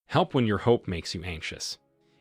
Help when your hope makes you anxious.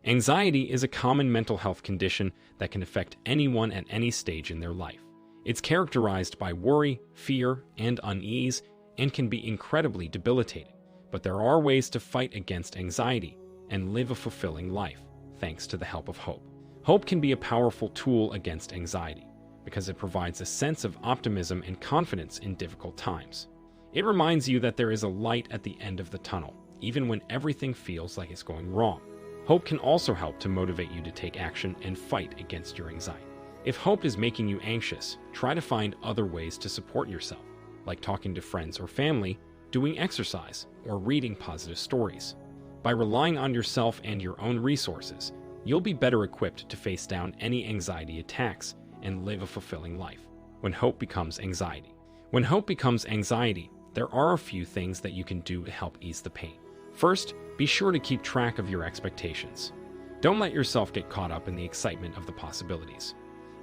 Anxiety is a common mental health condition that can affect anyone at any stage in their life. It's characterized by worry, fear, and unease, and can be incredibly debilitating. But there are ways to fight against anxiety and live a fulfilling life, thanks to the help of hope. Hope can be a powerful tool against anxiety because it provides a sense of optimism and confidence in difficult times. It reminds you that there is a light at the end of the tunnel, even when everything feels like it's going wrong. Hope can also help to motivate you to take action and fight against your anxiety. If hope is making you anxious, try to find other ways to support yourself, like talking to friends or family, doing exercise, or reading positive stories. By relying on yourself and your own resources, you'll be better equipped to face down any anxiety attacks and live a fulfilling life. When hope becomes anxiety. When hope becomes anxiety, there are a few things that you can do to help ease the pain. First, be sure to keep track of your expectations. Don't let yourself get caught up in the excitement of the possibilities.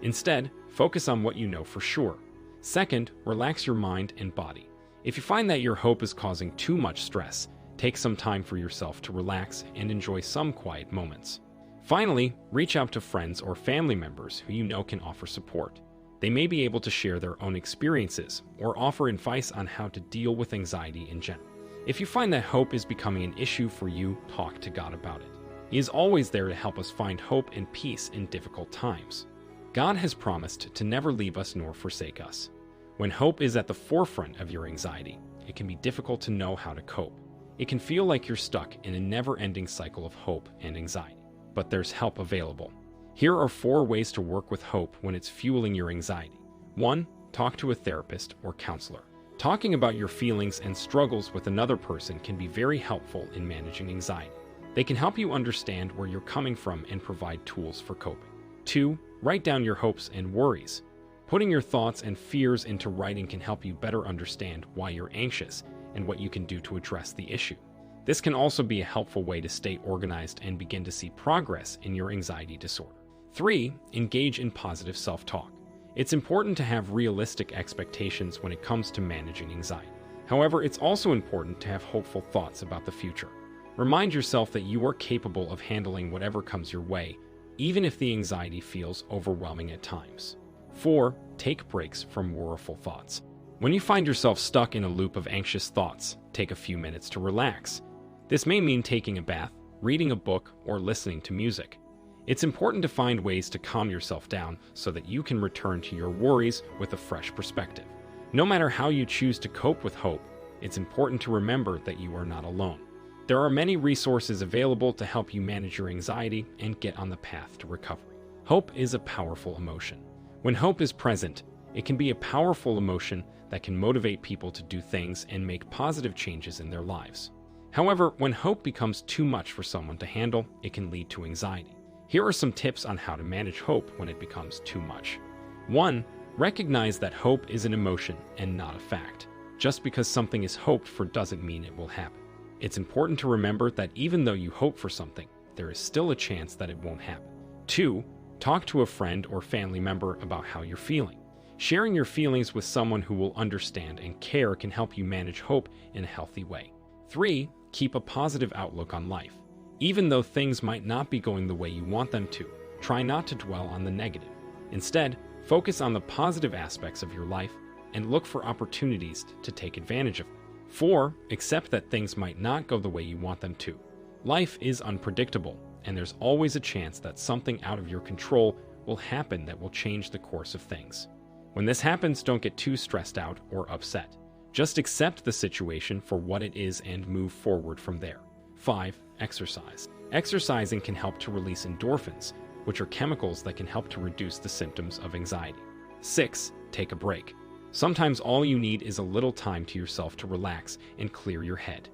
Instead, focus on what you know for sure. Second, relax your mind and body. If you find that your hope is causing too much stress, take some time for yourself to relax and enjoy some quiet moments. Finally, reach out to friends or family members who you know can offer support. They may be able to share their own experiences or offer advice on how to deal with anxiety in general. If you find that hope is becoming an issue for you, talk to God about it. He is always there to help us find hope and peace in difficult times. God has promised to never leave us nor forsake us. When hope is at the forefront of your anxiety, it can be difficult to know how to cope. It can feel like you're stuck in a never-ending cycle of hope and anxiety. But there's help available. Here are 4 ways to work with hope when it's fueling your anxiety. 1. Talk to a therapist or counselor. Talking about your feelings and struggles with another person can be very helpful in managing anxiety. They can help you understand where you're coming from and provide tools for coping. 2. Write down your hopes and worries. Putting your thoughts and fears into writing can help you better understand why you're anxious and what you can do to address the issue. This can also be a helpful way to stay organized and begin to see progress in your anxiety disorder. 3. Engage in positive self-talk. It's important to have realistic expectations when it comes to managing anxiety. However, it's also important to have hopeful thoughts about the future. Remind yourself that you are capable of handling whatever comes your way, even if the anxiety feels overwhelming at times. 4. Take breaks from worryful thoughts. When you find yourself stuck in a loop of anxious thoughts, take a few minutes to relax. This may mean taking a bath, reading a book, or listening to music. It's important to find ways to calm yourself down so that you can return to your worries with a fresh perspective. No matter how you choose to cope with hope, it's important to remember that you are not alone. There are many resources available to help you manage your anxiety and get on the path to recovery. Hope is a powerful emotion. When hope is present, it can be a powerful emotion that can motivate people to do things and make positive changes in their lives. However, when hope becomes too much for someone to handle, it can lead to anxiety. Here are some tips on how to manage hope when it becomes too much. 1. Recognize that hope is an emotion and not a fact. Just because something is hoped for doesn't mean it will happen. It's important to remember that even though you hope for something, there is still a chance that it won't happen. 2. Talk to a friend or family member about how you're feeling. Sharing your feelings with someone who will understand and care can help you manage hope in a healthy way. 3. Keep a positive outlook on life. Even though things might not be going the way you want them to, try not to dwell on the negative. Instead, focus on the positive aspects of your life and look for opportunities to take advantage of them. 4. Accept that things might not go the way you want them to. Life is unpredictable, and there's always a chance that something out of your control will happen that will change the course of things. When this happens, don't get too stressed out or upset. Just accept the situation for what it is and move forward from there. 5. Exercise. Exercising can help to release endorphins, which are chemicals that can help to reduce the symptoms of anxiety. 6. Take a break. Sometimes all you need is a little time to yourself to relax and clear your head.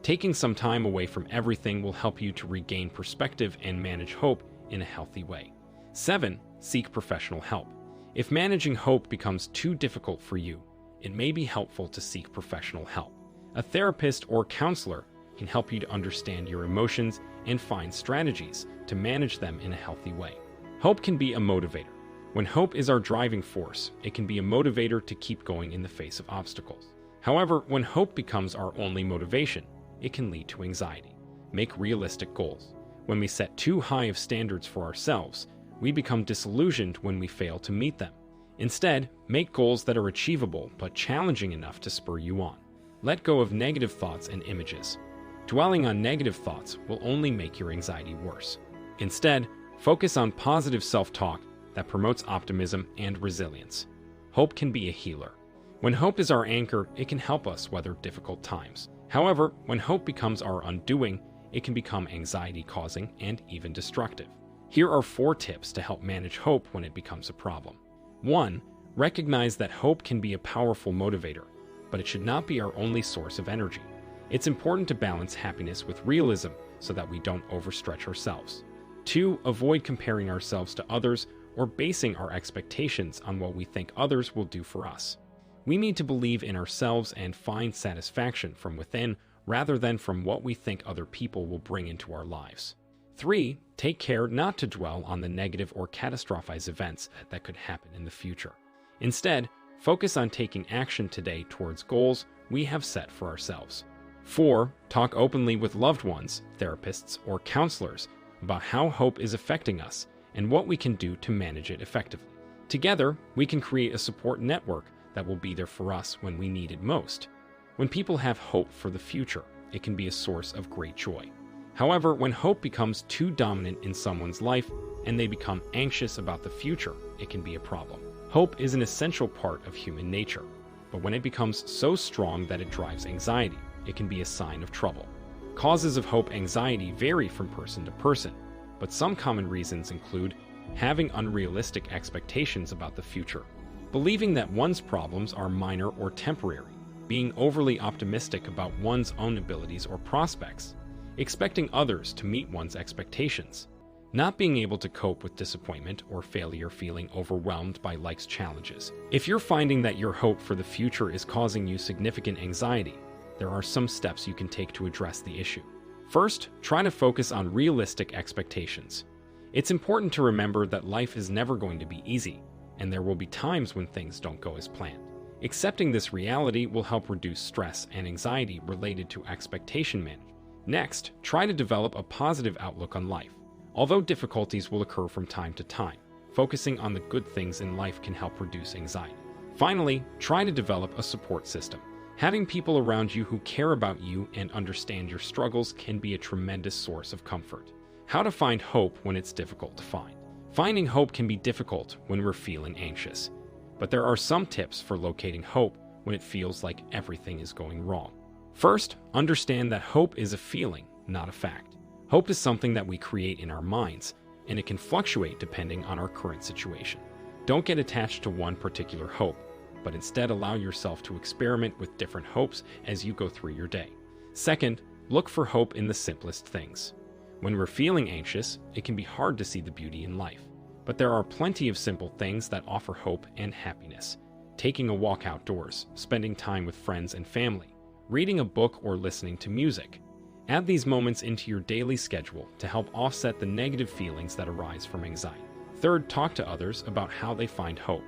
Taking some time away from everything will help you to regain perspective and manage hope in a healthy way. 7. Seek professional help. If managing hope becomes too difficult for you, it may be helpful to seek professional help. A therapist or counselor can help you to understand your emotions and find strategies to manage them in a healthy way. Hope can be a motivator. When hope is our driving force, it can be a motivator to keep going in the face of obstacles. However, when hope becomes our only motivation, it can lead to anxiety. make realistic goals. When we set too high of standards for ourselves, we become disillusioned when we fail to meet them. Instead, make goals that are achievable but challenging enough to spur you on. Let go of negative thoughts and images. Dwelling on negative thoughts will only make your anxiety worse. Instead, focus on positive self-talk that promotes optimism and resilience. Hope can be a healer. When hope is our anchor, it can help us weather difficult times. However, when hope becomes our undoing, it can become anxiety-causing and even destructive. Here are 4 tips to help manage hope when it becomes a problem. 1. Recognize that hope can be a powerful motivator, but it should not be our only source of energy. It's important to balance happiness with realism so that we don't overstretch ourselves. 2. Avoid comparing ourselves to others or basing our expectations on what we think others will do for us. We need to believe in ourselves and find satisfaction from within rather than from what we think other people will bring into our lives. 3. Take care not to dwell on the negative or catastrophize events that could happen in the future. Instead, focus on taking action today towards goals we have set for ourselves. 4. Talk openly with loved ones, therapists, or counselors about how hope is affecting us and what we can do to manage it effectively. Together, we can create a support network that will be there for us when we need it most. When people have hope for the future, it can be a source of great joy. However, when hope becomes too dominant in someone's life and they become anxious about the future, it can be a problem. Hope is an essential part of human nature, but when it becomes so strong that it drives anxiety, it can be a sign of trouble. Causes of hope anxiety vary from person to person, but some common reasons include having unrealistic expectations about the future, believing that one's problems are minor or temporary, being overly optimistic about one's own abilities or prospects, expecting others to meet one's expectations, not being able to cope with disappointment or failure, feeling overwhelmed by life's challenges. If you're finding that your hope for the future is causing you significant anxiety, there are some steps you can take to address the issue. First, try to focus on realistic expectations. It's important to remember that life is never going to be easy, and there will be times when things don't go as planned. Accepting this reality will help reduce stress and anxiety related to expectation management. Next, try to develop a positive outlook on life. Although difficulties will occur from time to time, focusing on the good things in life can help reduce anxiety. Finally, try to develop a support system. Having people around you who care about you and understand your struggles can be a tremendous source of comfort. How to find hope when it's difficult to find. Finding hope can be difficult when we're feeling anxious, but there are some tips for locating hope when it feels like everything is going wrong. First, understand that hope is a feeling, not a fact. Hope is something that we create in our minds, and it can fluctuate depending on our current situation. Don't get attached to one particular hope, but instead allow yourself to experiment with different hopes as you go through your day. Second, look for hope in the simplest things. When we're feeling anxious, it can be hard to see the beauty in life, but there are plenty of simple things that offer hope and happiness. Taking a walk outdoors, spending time with friends and family, reading a book or listening to music. Add these moments into your daily schedule to help offset the negative feelings that arise from anxiety. Third, talk to others about how they find hope.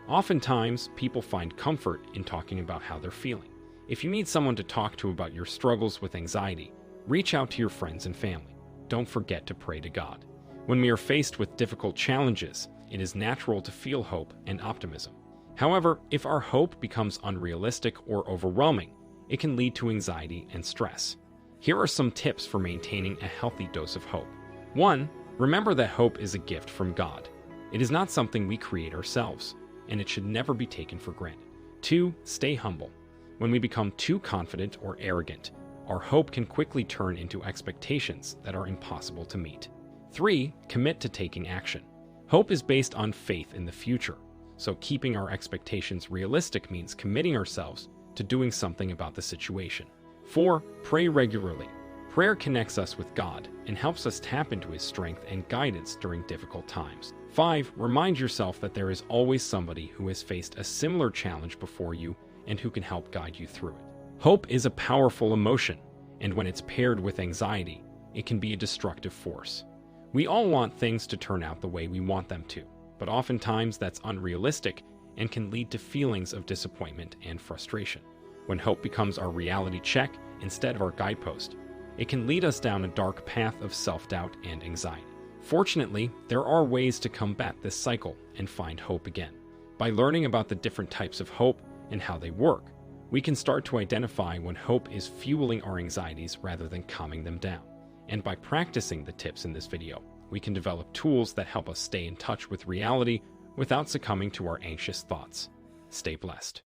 Oftentimes, people find comfort in talking about how they're feeling. If you need someone to talk to about your struggles with anxiety, reach out to your friends and family. Don't forget to pray to God. When we are faced with difficult challenges, it is natural to feel hope and optimism. However, if our hope becomes unrealistic or overwhelming, it can lead to anxiety and stress. Here are some tips for maintaining a healthy dose of hope. 1. Remember that hope is a gift from God. It is not something we create ourselves, and it should never be taken for granted. 2. Stay humble. When we become too confident or arrogant, our hope can quickly turn into expectations that are impossible to meet. 3. Commit to taking action. Hope is based on faith in the future, so keeping our expectations realistic means committing ourselves to doing something about the situation. 4. Pray regularly. Prayer connects us with God and helps us tap into His strength and guidance during difficult times. 5. Remind yourself that there is always somebody who has faced a similar challenge before you and who can help guide you through it. Hope is a powerful emotion, and when it's paired with anxiety, it can be a destructive force. We all want things to turn out the way we want them to, but oftentimes that's unrealistic and can lead to feelings of disappointment and frustration. When hope becomes our reality check instead of our guidepost, it can lead us down a dark path of self-doubt and anxiety. Fortunately, there are ways to combat this cycle and find hope again. By learning about the different types of hope and how they work, we can start to identify when hope is fueling our anxieties rather than calming them down. And by practicing the tips in this video, we can develop tools that help us stay in touch with reality without succumbing to our anxious thoughts. Stay blessed.